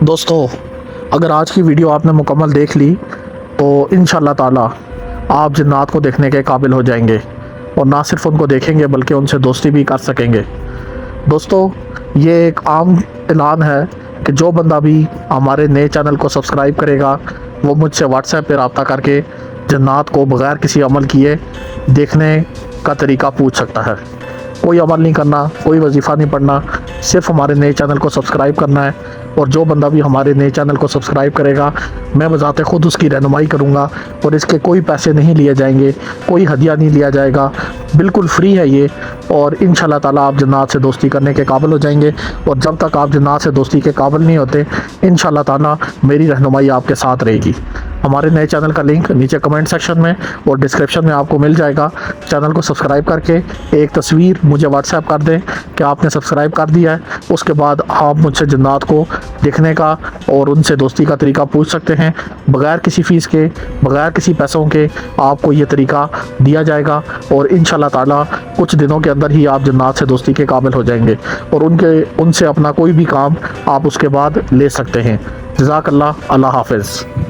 दोस्तों, अगर आज की वीडियो आपने मुकम्मल देख ली तो इंशाल्लाह ताला आप जन्नात को देखने के काबिल हो जाएंगे और ना सिर्फ उनको देखेंगे बल्कि उनसे दोस्ती भी कर सकेंगे। दोस्तों, ये एक आम ऐलान है कि जो बंदा भी हमारे नए चैनल को सब्सक्राइब करेगा वो मुझसे व्हाट्सएप पे रब्ता करके जन्नात को बग़ैर किसी अमल किए देखने का तरीका पूछ सकता है। कोई अमल नहीं करना, कोई वजीफ़ा नहीं पढ़ना, सिर्फ हमारे नए चैनल को सब्सक्राइब करना है। और जो बंदा भी हमारे नए चैनल को सब्सक्राइब करेगा मैं बज़ाते ख़ुद उसकी रहनुमाई करूँगा और इसके कोई पैसे नहीं लिए जाएंगे, कोई हदिया नहीं लिया जाएगा, बिल्कुल फ्री है ये। और इंशाल्लाह ताला आप जन्नात से दोस्ती करने के काबिल हो जाएंगे। और जब तक आप जन्नात से दोस्ती के काबिल नहीं होते, इंशाल्लाह ताला मेरी रहनुमाई आपके साथ रहेगी। हमारे नए चैनल का लिंक नीचे कमेंट सेक्शन में और डिस्क्रिप्शन में आपको मिल जाएगा। चैनल को सब्सक्राइब करके एक तस्वीर मुझे व्हाट्सएप कर दें कि आपने सब्सक्राइब कर दिया है। उसके बाद आप मुझसे जन्नात को देखने का और उनसे दोस्ती का तरीका पूछ सकते हैं। बग़ैर किसी फ़ीस के, बग़ैर किसी पैसों के आपको ये तरीका दिया जाएगा और इंशाल्लाह ताला कुछ दिनों के अंदर ही आप जन्नात से दोस्ती के काबिल हो जाएंगे और उनसे अपना कोई भी काम आप उसके बाद ले सकते हैं। जज़ाकल्लाह, अल्लाह हाफ़िज़।